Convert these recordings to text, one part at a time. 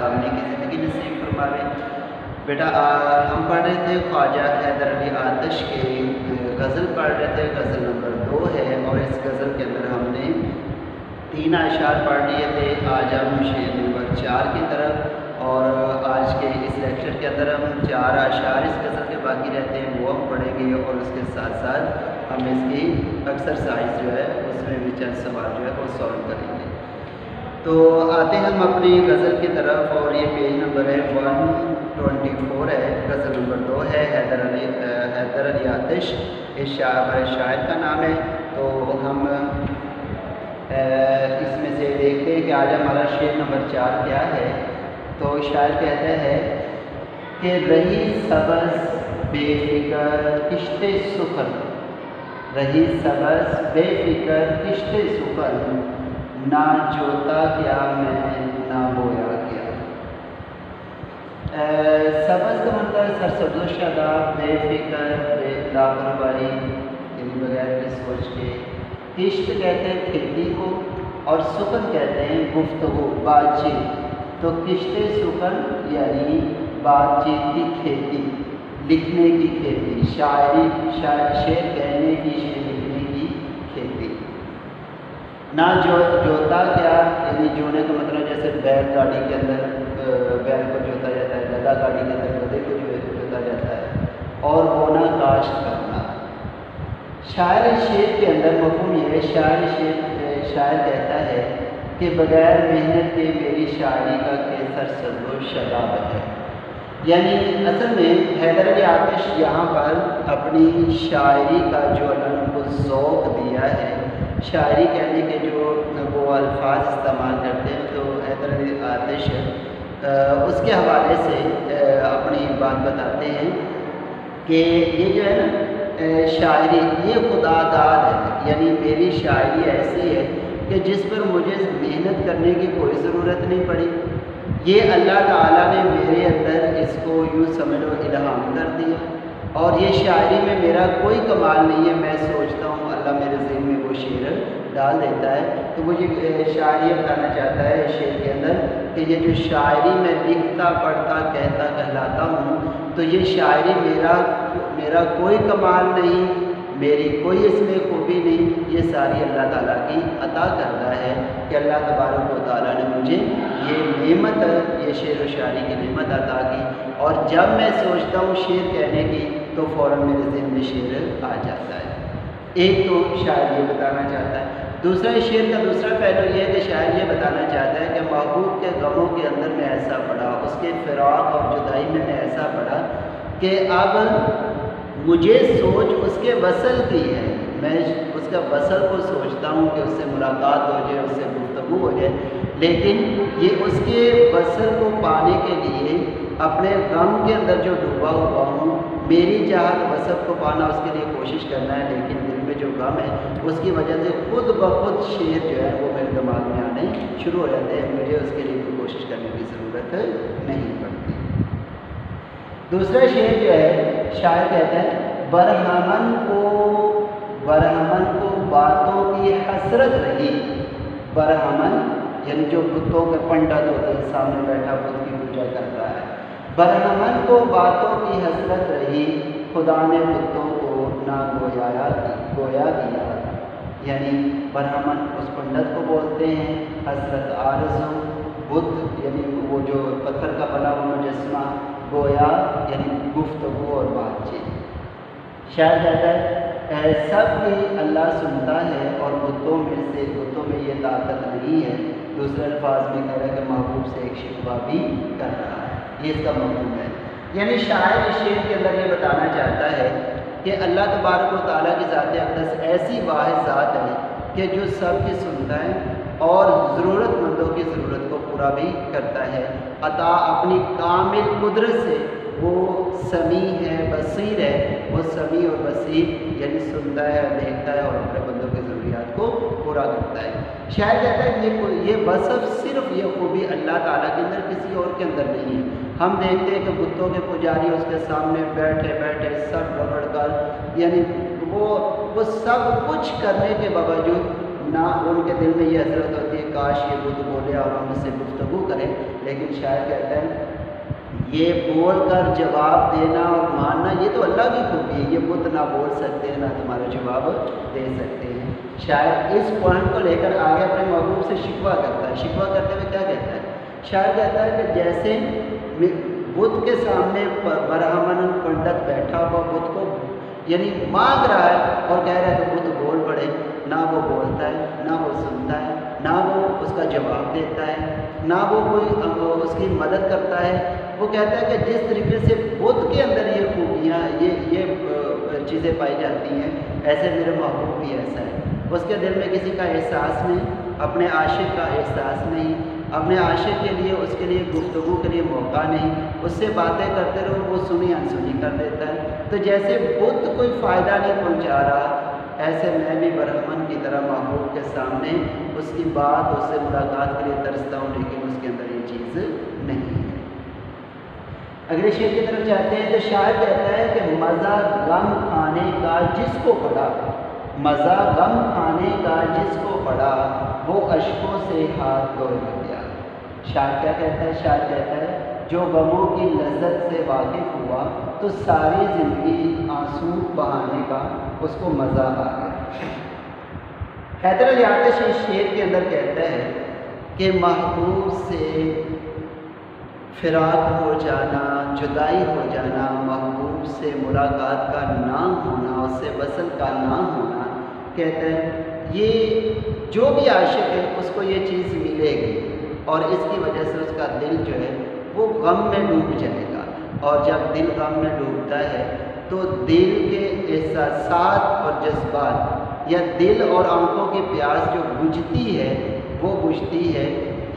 آمنے کی زندگی نصیب فرماوے۔ بیٹا ہم پڑھ رہے تھے خواجہ حیدر علی آتش کے غزل پڑھ رہے تھے، غزل نمبر 2 ہے، اور اس غزل کے اندر ہم نے 3 اشعار پڑھ لیے تھے۔ آج ہم شعر نمبر 4 کی طرف، اور آج کے اس لیکچر کے اندر ہم 4 اشعار اس غزل کے باقی رہتے ہیں وہ ہم پڑھیں گے، اور اس کے ساتھ ساتھ ہم اس کی ایکسرسائز جو ہے اس میں بھی چند سوال جو ہے وہ سالو کریں گے۔ تو آتے ہیں ہم اپنی غزل کی طرف، اور یہ پیج نمبر ہے 124 ہے، غزل نمبر 2 ہے، حیدر علی آتش ہمارے شاعر کا نام ہے۔ تو ہم اس میں سے دیکھتے ہیں کہ آج ہمارا شعر نمبر 4 کیا ہے۔ تو شاعر کہتا ہے کہ رہی سبز بے فکر کشت سخن، رہی سبز بے فکر کشت سخن، نہ جوتا کیا میں نہ بویا کیا۔ سبز کا مطلب ہے سرسبز و شاداب، بے فکر، بے لاپرواہی یعنی بغیر کے سوچ کے۔ کشت کہتے ہیں کھیتی کو، اور سخن کہتے ہیں گفتگو بات چیت۔ تو کشت سخن یعنی بات چیت کی کھیتی، لکھنے کی کھیتی، شاعری شعر کہنے کی، شعر لکھنے کی کھیتی۔ نہ جوتا کیا یعنی جونے کا مطلب جیسے بیل گاڑی کے اندر بیل کو جوتا جاتا ہے، گدھا گاڑی کے اندر گدھے کو جوتا جاتا ہے، اور بونا کاشت کرنا۔ شاعر شعر کے اندر مفہوم یہ ہے، شاعر کہتا ہے کہ بغیر محنت کے میری شاعری کا کیسر سبز و شاداب ہے۔ یعنی اصل میں حیدر علی آتش یہاں پر اپنی شاعری کا جو اللہ نے کو ذوق دیا ہے، شاعری کہنے کے جو وہ الفاظ استعمال کرتے ہیں، تو حیدر علی آتش اس کے حوالے سے اپنی بات بتاتے ہیں کہ یہ جو ہے نا شاعری یہ خدا داد ہے، یعنی میری شاعری ایسی ہے کہ جس پر مجھے محنت کرنے کی کوئی ضرورت نہیں پڑی، یہ اللہ تعالیٰ نے میرے اندر اس کو یوں سمجھو الہام کر دیا، اور یہ شاعری میں میرا کوئی کمال نہیں ہے، میں سوچتا ہوں اللہ میرے ذہن میں وہ شعر ڈال دیتا ہے۔ تو وہ یہ شاعری بتانا چاہتا ہے شعر کے اندر کہ یہ جو شاعری میں لکھتا پڑھتا کہتا کہلاتا ہوں، تو یہ شاعری میرا کوئی کمال نہیں، میری کوئی اس میں خوبی نہیں، یہ ساری اللہ تعالیٰ کی عطا کردہ ہے کہ اللہ تبارک و تعالیٰ نے مجھے یہ نعمت، یہ شعر و شاعری کی نعمت عطا کی، اور جب میں سوچتا ہوں شعر کہنے کی تو فوراً میرے ذہن میں شعر آ جاتا ہے۔ ایک تو شاعر یہ بتانا چاہتا ہے۔ دوسرا شعر کا دوسرا پہلو یہ ہے کہ شاعر یہ بتانا چاہتا ہے کہ محبوب کے غموں کے اندر میں ایسا پڑا، اس کے فراق اور جدائی میں ایسا پڑا کہ اب مجھے سوچ اس کے وصل کی ہے، میں اس کا وصل کو سوچتا ہوں کہ اس سے ملاقات ہو جائے، اس سے گفتگو ہو جائے، لیکن یہ اس کے وصل کو پانے کے لیے اپنے غم کے اندر جو ڈوبا ہوا ہوں، میری چاہت وصل کو پانا اس کے لیے کوشش کرنا ہے، لیکن دل میں جو غم ہے اس کی وجہ سے خود بخود شعر جو ہے وہ میرے دماغ میں آنے شروع ہو جاتے ہیں، مجھے اس کے لیے کوئی کوشش کرنے کی ضرورت نہیں پڑتی۔ دوسرا شعر جو ہے شاعر کہتا ہے برہمن کو باتوں کی حسرت رہی، برہمن یعنی جو بتوں کے پنڈت ہوتے ہیں، سامنے بیٹھا بت کی پوجا کر رہا ہے، برہمن کو باتوں کی حسرت رہی، خدا نے بتوں کو نہ گویا کیا۔ یعنی برہمن اس پنڈت کو بولتے ہیں، حسرت آرزو، بت یعنی وہ جو پتھر کا بنا ہوا مجسمہ، گویا یعنی گفتگو اور بات چیت۔ شاعر کہتا ہے سب بھی اللہ سنتا ہے، اور بتوں میں یہ طاقت نہیں ہے۔ دوسرے الفاظ میں کہہ رہا ہے کہ محبوب سے ایک شکوہ بھی کر رہا ہے، یہ اس کا مفہوم ہے۔ یعنی شاعر اس شعر کے اندر یہ بتانا چاہتا ہے کہ اللہ تبارک و تعالیٰ کی ذات اقدس ایسی واحد ذات ہے کہ جو سب کی سنتا ہے اور ضرورت مندوں کی ضرورت کو پورا بھی کرتا ہے، عطا اپنی کامل قدرت سے وہ سمیع ہے، بصیر ہے، وہ سمیع اور بصیر یعنی سنتا ہے، دیکھتا ہے اور اپنے بندوں کی ضروریات کو پورا کرتا ہے۔ شاعر کہتا ہے کہ یہ وصف صرف یہ خوبی اللہ تعالیٰ کے اندر کسی اور کے اندر نہیں ہے۔ ہم دیکھتے ہیں کہ بتوں کے پجاری اس کے سامنے بیٹھے سر رگڑ کر، یعنی وہ سب کچھ کرنے کے باوجود نہ ان کے دل میں یہ حسرت ہوتی ہے کاش یہ بت بولے اور ہم اس سے گفتگو गुफ्तगू करें, लेकिन शायर कहता है ये बोल कर जवाब देना और मानना ये तो अल्लाह की खूबी है, ये बुत ना बोल सकते हैं ना तुम्हारा जवाब दे सकते हैं। शायर इस पॉइंट को लेकर आगे अपने महबूब से शिकवा करता है। शिकवा करते हुए क्या कहता है? शायर कहता है कि जैसे बुत के सामने ब्राह्मण पंडित बैठा हुआ बुत को यानी मांग रहा है और कह रहा है कि बुत बोल पड़े, ना वो बोलता है, ना वो सुनता है, ना वो उसका जवाब देता है, ना वो कोई उसकी मदद करता है। वो कहता है कि जिस तरीके से बुत के अंदर ये खूबियाँ ये चीज़ें पाई जाती हैं, ऐसे मेरे महबूब भी ऐसा है। उसके दिल में किसी का एहसास नहीं, अपने आशिक का एहसास नहीं, अपने आशिक के लिए उसके लिए गुफ्तगू के लिए मौका नहीं, उससे बातें करते रहो वो सुनी अनसुनी कर देता है। तो जैसे बुत कोई फ़ायदा नहीं पहुंचा रहा, ऐसे मैं भी ब्राह्मण की तरह महबूब के सामने उसकी बात उससे मुलाकात के लिए तरसता हूँ, लेकिन उसके अंदर ये चीज़ नहीं है। अगले शेर की तरफ जाते हैं तो शायर कहता है कि मज़ा गम खाने का जिसको पड़ा, मज़ा गम खाने का जिसको पड़ा, वो अश्कों से हाथ धो गया। शायर क्या कहता है? शायर कहता है जो गमों की लज्जत से वाकिफ़ हुआ तो सारी ज़िंदगी आंसू बहाने का उसको मज़ा आ गया। हैदर अली आतिश इस शेर के अंदर कहता है कि महबूब से फिराक हो जाना, जुदाई हो जाना, महबूब से मुलाकात का ना होना, उससे वसल का ना होना, कहते हैं ये जो भी आशिक है उसको ये चीज़ मिलेगी और इसकी वजह से उसका दिल जो है वो गम में डूब जाएगा। और जब दिल गम में डूबता है तो दिल के एहसासात और जज्बात या दिल और आंखों की प्यास जो बुझती है वो बुझती है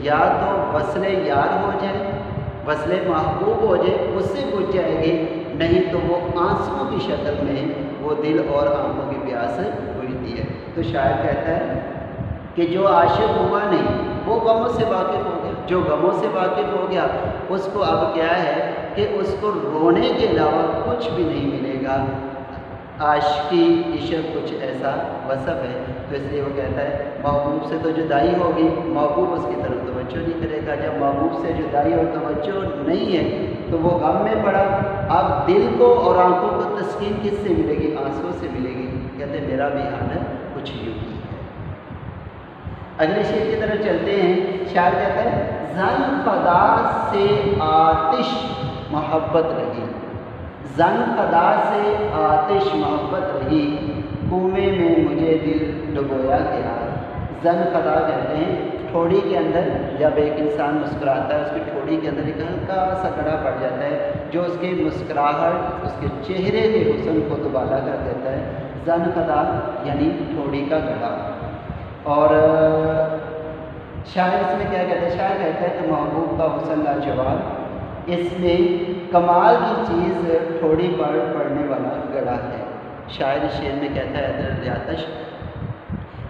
या तो वस्ले यार हो जाए, वस्ले महबूब हो जाए, उससे बुझ जाएगी, नहीं तो वो आंसुओं की शक्ल में वो दिल और आंखों की प्यास बुझती है। तो शायर कहता है कि जो आशिक हुआ नहीं वो गमों से वाकिफ़ हो गया, जो गमों से वाकिफ़ हो गया उसको अब क्या है कि उसको रोने के अलावा कुछ भी नहीं मिलेगा। आशिकी इश्क कुछ ऐसा वसफ़ है, तो इसलिए वो कहता है महबूब से तो जुदाई होगी, महबूब उसकी तरफ तवज्जो नहीं करेगा। जब महबूब से जुदाई और तवज्जो नहीं है तो वो गम में पड़ा। अब दिल को और आंखों को तस्कीन किससे मिलेगी? आंसुओं से मिलेगी। कहते हैं मेरा भी हाल कुछ यूँ ही है। अगले शेर की तरफ चलते हैं। शायर कहता है ज़न फ़दा से आतिश मोहब्बत रही, ज़न फ़दा से आतिश मोहब्बत रही, कुएं में मुझे दिल डुबोया गया। ज़न फ़दा कहते हैं ठोड़ी के अंदर जब एक इंसान मुस्कुराता है उसकी ठोड़ी के अंदर एक हल्का सा गड़ा पड़ जाता है जो उसकी मुस्कुराहट उसके चेहरे के हुस्न को दुबाला कर देता है। ज़न फ़दा यानी ठोड़ी का गड़ा। और शायर इसमें क्या कहता है? शायर कहता है कि महबूब का हुस्न लाजवाब, इसमें कमाल की चीज़ ठोड़ी पर पड़ने वाला गड़ा है। शायर शेर में कहता है हैदर अली आतिश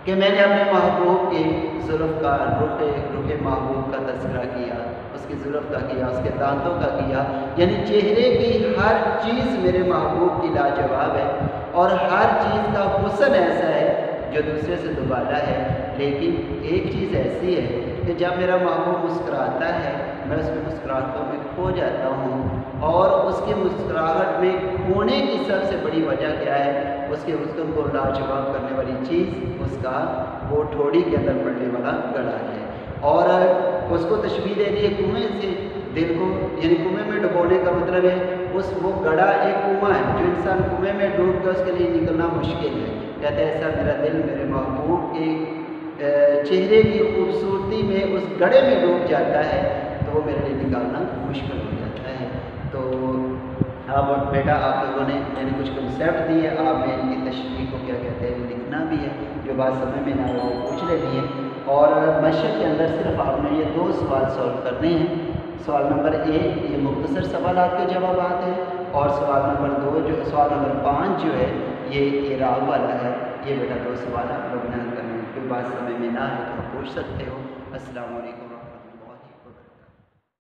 कि मैंने अपने महबूब के जुल्फ़ का रुख महबूब का तज़किरा किया, उसकी जुल्फ़ का किया, उसके दांतों का किया, यानी चेहरे की हर चीज़ मेरे महबूब की लाजवाब है और हर चीज़ का हुस्न ऐसा है जो दूसरे से दुबाला है। लेकिन एक चीज़ ऐसी है कि जब मेरा महबूब मुस्कुराता है मैं उसकी मुस्कुराहटों में खो जाता हूँ, और उसकी मुस्कुराहट में खोने की सबसे बड़ी वजह क्या है? उसके हुस्न को लाजवाब करने वाली चीज़ उसका वो ठोड़ी के अंदर पड़ने वाला गड़ा है। और उसको तशबीह दे दी है कुएँ से दिल को, यानी कुएँ में डुबोने का मतलब है वो गड़ा एक कुआँ है जो इंसान कुएँ में डूब के उसके लिए निकलना मुश्किल है। कहते हैं ऐसा मेरा दिल मेरे महबूब के चेहरे की खूबसूरती में उस गड़े में डूब जाता है तो वो मेरे लिए निकालना मुश्किल हो जाता है। तो अब बेटा आप लोगों ने यानी कुछ कंसेप्ट दिए, आपने इनकी तशरीह को क्या कहते हैं लिखना भी है, जो बात समझ में ना आए वो पूछ लेनी है। और मशक़ के अंदर सिर्फ आपने ये 2 सवाल सॉल्व करने हैं। सवाल नंबर 1 ये मुख्तसर सवालात के जवाबात हैं, और सवाल नंबर 5 जो है ये इराब वाला है। ये बेटा 2 सवाल आप लोग ने हल करने हैं। कोई बात समझ में ना आए तो पूछ सकते हो। अस्सलाम वालेकुम।